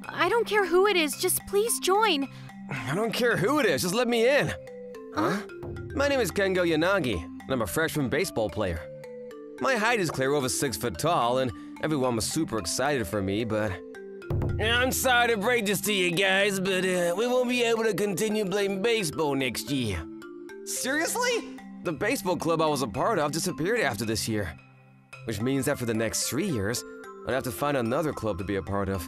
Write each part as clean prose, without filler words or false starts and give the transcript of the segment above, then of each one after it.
I don't care who it is, just please join. I don't care who it is, just let me in. Huh? My name is Kengo Yanagi, and I'm a freshman baseball player. My height is clear over 6 foot tall, and everyone was super excited for me, but... I'm sorry to break this to you guys, but we won't be able to continue playing baseball next year. Seriously? The baseball club I was a part of disappeared after this year. Which means that for the next 3 years, I'd have to find another club to be a part of.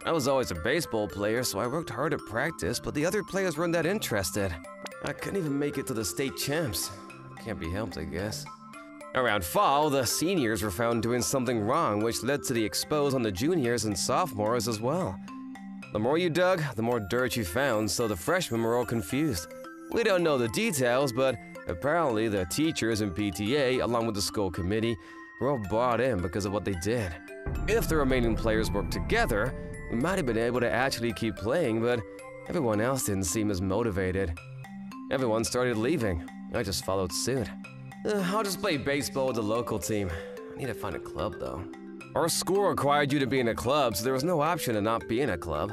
I was always a baseball player, so I worked hard at practice, but the other players weren't that interested. I couldn't even make it to the state champs. Can't be helped, I guess. Around fall, the seniors were found doing something wrong, which led to the expose on the juniors and sophomores as well. The more you dug, the more dirt you found, so the freshmen were all confused. We don't know the details, but apparently the teachers and PTA, along with the school committee, were all bought in because of what they did. If the remaining players worked together, we might have been able to actually keep playing, but everyone else didn't seem as motivated. Everyone started leaving. I just followed suit. I'll just play baseball with the local team. I need to find a club, though. Our school required you to be in a club, so there was no option to not be in a club.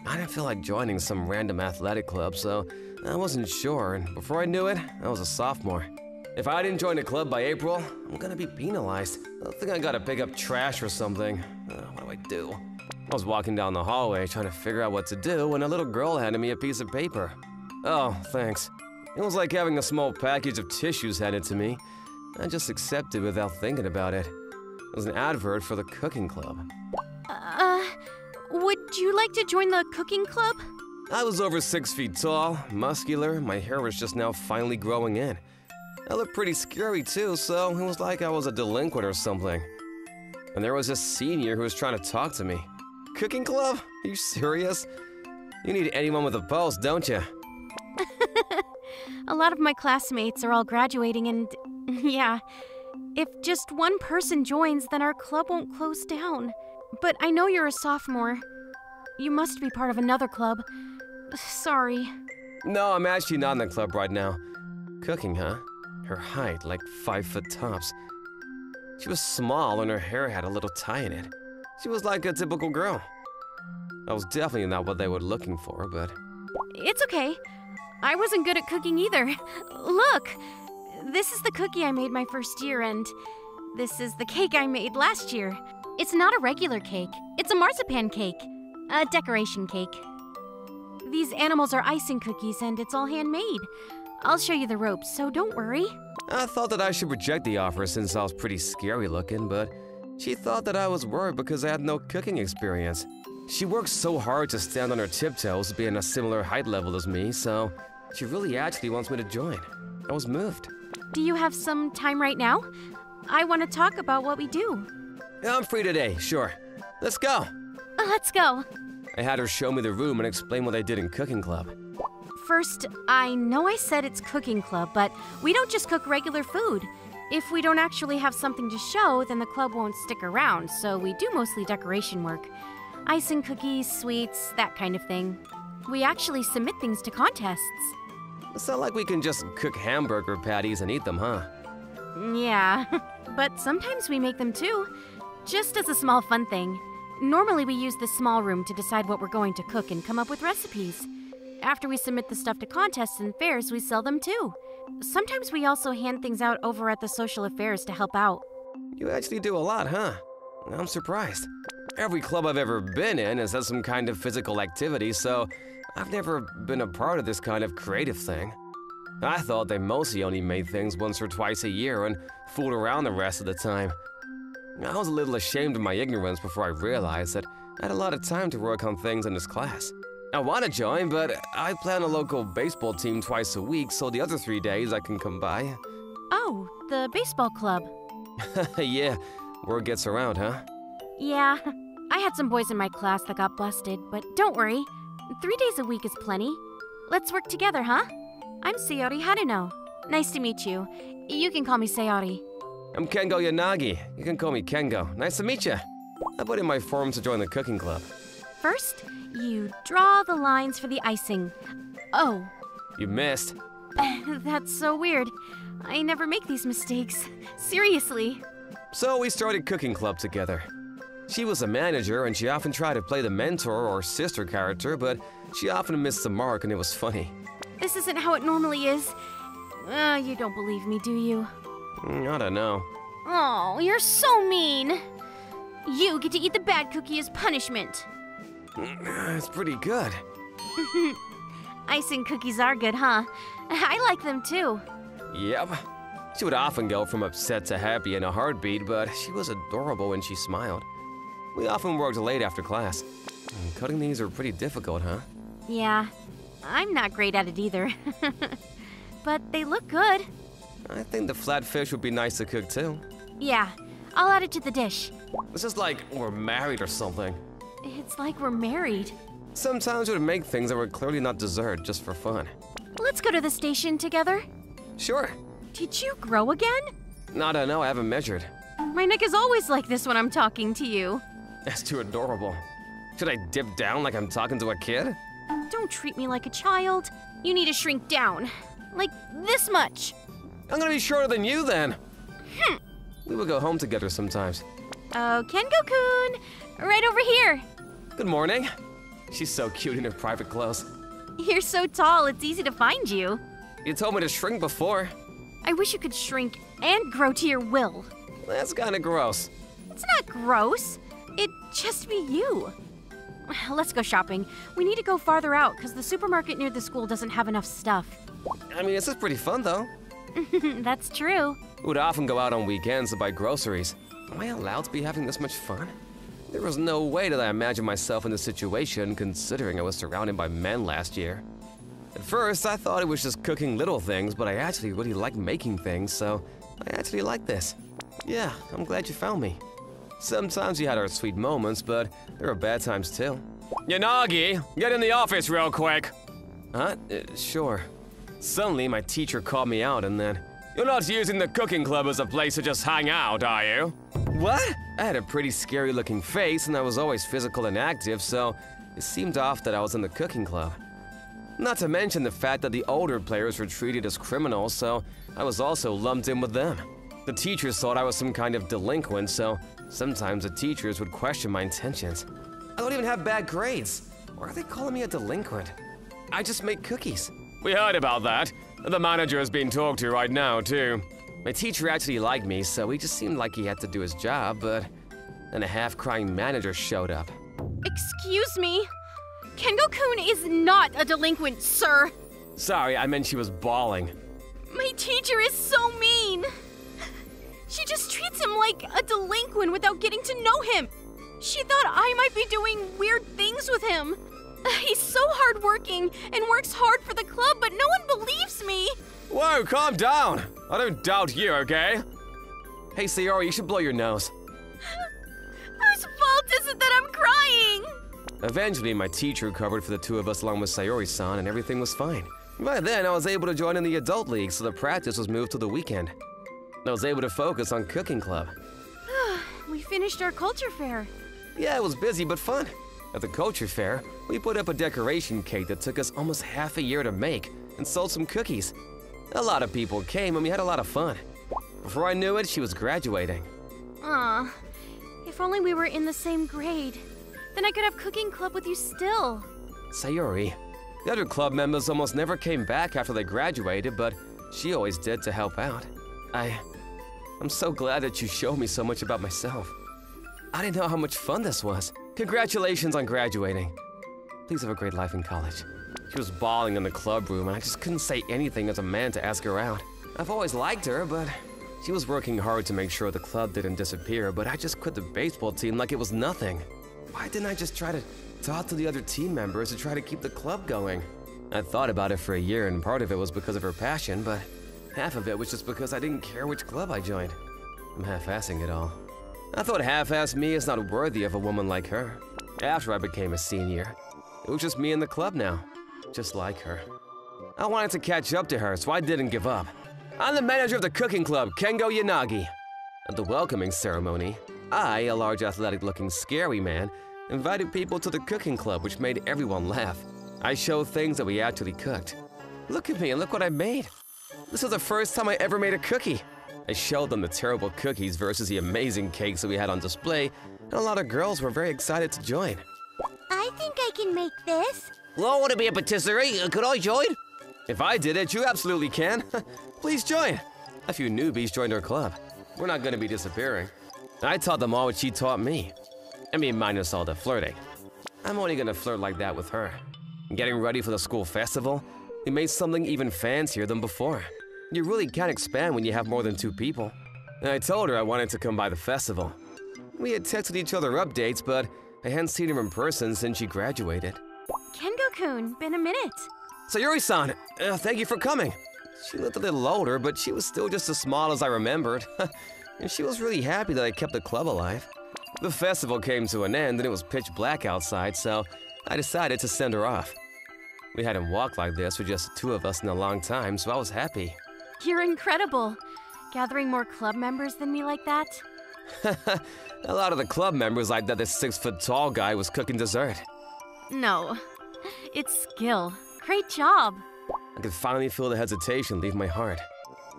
I didn't feel like joining some random athletic club, so I wasn't sure, and before I knew it, I was a sophomore. If I didn't join a club by April, I'm gonna be penalized. I think I gotta pick up trash or something. What do I do? I was walking down the hallway trying to figure out what to do when a little girl handed me a piece of paper. Oh, thanks. It was like having a small package of tissues handed to me. I just accepted without thinking about it. It was an advert for the cooking club. Would you like to join the cooking club? I was over 6 feet tall, muscular, my hair was just now finally growing in. I looked pretty scary too, so it was like I was a delinquent or something. And there was this senior who was trying to talk to me. Cooking club? Are you serious? You need anyone with a pulse, don't you? A lot of my classmates are all graduating and, yeah, if just one person joins, then our club won't close down. But I know you're a sophomore. You must be part of another club. Sorry. No, I'm actually not in the club right now. Cooking, huh? Her height, like 5 foot tops. She was small and her hair had a little tie in it. She was like a typical girl. I was definitely not what they were looking for, but... It's okay. I wasn't good at cooking either. Look! This is the cookie I made my first year, and this is the cake I made last year. It's not a regular cake. It's a marzipan cake. A decoration cake. These animals are icing cookies, and it's all handmade. I'll show you the ropes, so don't worry. I thought that I should reject the offer since I was pretty scary looking, but she thought that I was worried because I had no cooking experience. She worked so hard to stand on her tiptoes, being a similar height level as me, so she really actually wants me to join. I was moved. Do you have some time right now? I want to talk about what we do. I'm free today, sure. Let's go. Let's go. I had her show me the room and explain what I did in cooking club. First, I know I said it's cooking club, but we don't just cook regular food. If we don't actually have something to show, then the club won't stick around, so we do mostly decoration work. Icing cookies, sweets, that kind of thing. We actually submit things to contests. It's not like we can just cook hamburger patties and eat them, huh? Yeah, but sometimes we make them too, just as a small fun thing. Normally we use the small room to decide what we're going to cook and come up with recipes. After we submit the stuff to contests and fairs, we sell them too. Sometimes we also hand things out over at the social affairs to help out. You actually do a lot, huh? I'm surprised. Every club I've ever been in has had some kind of physical activity, so I've never been a part of this kind of creative thing. I thought they mostly only made things once or twice a year and fooled around the rest of the time. I was a little ashamed of my ignorance before I realized that I had a lot of time to work on things in this class. I want to join, but I plan a local baseball team twice a week, so the other 3 days I can come by. Oh, the baseball club. Yeah, word gets around, huh? Yeah, I had some boys in my class that got busted, but don't worry. 3 days a week is plenty. Let's work together, huh? I'm Sayori Haruno. Nice to meet you. You can call me Sayori. I'm Kengo Yanagi. You can call me Kengo. Nice to meet you. I put in my form to join the cooking club. First, you draw the lines for the icing. Oh. You missed. That's so weird. I never make these mistakes. Seriously. So we started cooking club together. She was a manager, and she often tried to play the mentor or sister character, but she often missed the mark, and it was funny. This isn't how it normally is. You don't believe me, do you? I don't know. Oh, you're so mean. You get to eat the bad cookie as punishment. It's pretty good. Icing cookies are good, huh? I like them too. Yep. She would often go from upset to happy in a heartbeat, but she was adorable when she smiled. We often worked late after class. Cutting these are pretty difficult, huh? Yeah, I'm not great at it either. But they look good. I think the flat fish would be nice to cook too. Yeah, I'll add it to the dish. It's just like we're married or something. It's like we're married. Sometimes we would make things that were clearly not dessert just for fun. Let's go to the station together. Sure. Did you grow again? I don't know, I haven't measured. My neck is always like this when I'm talking to you. That's too adorable. Should I dip down like I'm talking to a kid? Don't treat me like a child. You need to shrink down. Like this much. I'm gonna be shorter than you then. We would go home together sometimes. Oh, Kengo-kun! Right over here. Good morning. She's so cute in her private clothes. You're so tall, it's easy to find you. You told me to shrink before. I wish you could shrink and grow to your will. That's kinda gross. It's not gross. It'd just be you. Let's go shopping. We need to go farther out because the supermarket near the school doesn't have enough stuff. I mean, this is pretty fun though. That's true. We would often go out on weekends to buy groceries. Am I allowed to be having this much fun? There was no way that I imagined myself in this situation, considering I was surrounded by men last year. At first, I thought it was just cooking little things, but I actually really like making things, so I actually like this. Yeah, I'm glad you found me. Sometimes we had our sweet moments, but there are bad times too. Yanagi, get in the office real quick. Huh? Sure. Suddenly, my teacher called me out and then, "You're not using the cooking club as a place to just hang out, are you?" What? I had a pretty scary looking face and I was always physical and active, so it seemed off that I was in the cooking club. Not to mention the fact that the older players were treated as criminals, so I was also lumped in with them. The teachers thought I was some kind of delinquent, so sometimes the teachers would question my intentions. I don't even have bad grades. Why are they calling me a delinquent? I just make cookies. We heard about that. The manager is being talked to right now, too. My teacher actually liked me, so he just seemed like he had to do his job, but then a half-crying manager showed up. Excuse me? Kengo-kun is not a delinquent, sir. Sorry, I meant she was bawling. My teacher is so mean. She just treats him like a delinquent without getting to know him. She thought I might be doing weird things with him. He's so hardworking and works hard for the club, but no one believes me. Whoa, calm down. I don't doubt you, okay? Hey, Sayori, you should blow your nose. Whose fault is it that I'm crying? Eventually, my teacher covered for the two of us along with Sayori-san, and everything was fine. By then, I was able to join in the adult league, so the practice was moved to the weekend. I was able to focus on cooking club. We finished our culture fair. Yeah, it was busy but fun. At the culture fair, we put up a decoration cake that took us almost half a year to make and sold some cookies. A lot of people came and we had a lot of fun. Before I knew it, she was graduating. Aw, if only we were in the same grade. Then I could have cooking club with you still. Sayori, the other club members almost never came back after they graduated, but she always did to help out. I'm so glad that you showed me so much about myself. I didn't know how much fun this was. Congratulations on graduating. Please have a great life in college. She was bawling in the club room, and I just couldn't say anything as a man to ask her out. I've always liked her, but she was working hard to make sure the club didn't disappear, but I just quit the baseball team like it was nothing. Why didn't I just try to talk to the other team members to try to keep the club going? I thought about it for a year, and part of it was because of her passion, but half of it was just because I didn't care which club I joined. I'm half-assing it all. I thought half-assed me is not worthy of a woman like her. After I became a senior, it was just me and the club now, just like her. I wanted to catch up to her, so I didn't give up. I'm the manager of the cooking club, Kengo Yanagi. At the welcoming ceremony, I, a large athletic-looking scary man, invited people to the cooking club, which made everyone laugh. I showed things that we actually cooked. Look at me and look what I made. This was the first time I ever made a cookie. I showed them the terrible cookies versus the amazing cakes that we had on display, and a lot of girls were very excited to join. I think I can make this. Well, I want to be a patisserie. Could I join? If I did it, you absolutely can. Please join. A few newbies joined our club. We're not going to be disappearing. I taught them all what she taught me. I mean, minus all the flirting. I'm only going to flirt like that with her. Getting ready for the school festival, we made something even fancier than before. You really can't expand when you have more than 2 people. And I told her I wanted to come by the festival. We had texted each other updates, but I hadn't seen her in person since she graduated. Kengo-kun, been a minute. Sayuri-san, thank you for coming. She looked a little older, but she was still just as small as I remembered. And she was really happy that I kept the club alive. The festival came to an end and it was pitch black outside, so I decided to send her off. We hadn't walked like this with just the 2 of us in a long time, so I was happy. You're incredible. Gathering more club members than me like that? A lot of the club members like that this 6-foot-tall guy was cooking dessert. No, it's skill. Great job. I could finally feel the hesitation leave my heart.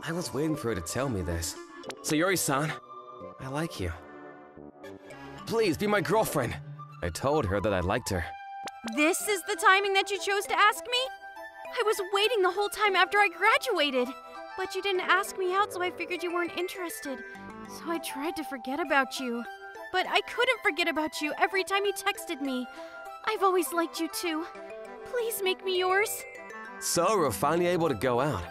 I was waiting for her to tell me this. Sayuri-san, I like you. Please be my girlfriend. I told her that I liked her. This is the timing that you chose to ask me? I was waiting the whole time after I graduated. But you didn't ask me out, so I figured you weren't interested. So I tried to forget about you. But I couldn't forget about you every time you texted me. I've always liked you too. Please make me yours. So we're finally able to go out.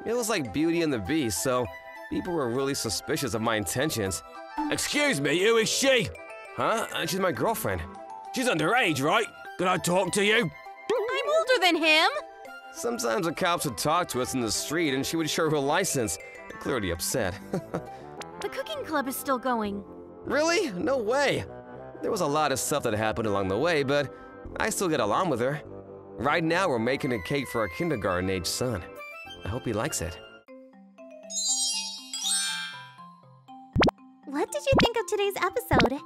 It was like Beauty and the Beast, so people were really suspicious of my intentions. Excuse me, who is she? Huh? She's my girlfriend. She's underage, right? Can I talk to you? I'm older than him. Sometimes the cops would talk to us in the street and she would show her license. Clearly upset. The cooking club is still going. Really? No way. There was a lot of stuff that happened along the way, but I still get along with her. Right now, we're making a cake for our kindergarten-age son. I hope he likes it. What did you think of today's episode?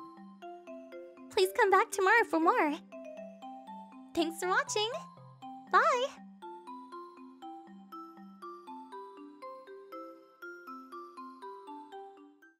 Please come back tomorrow for more. Thanks for watching.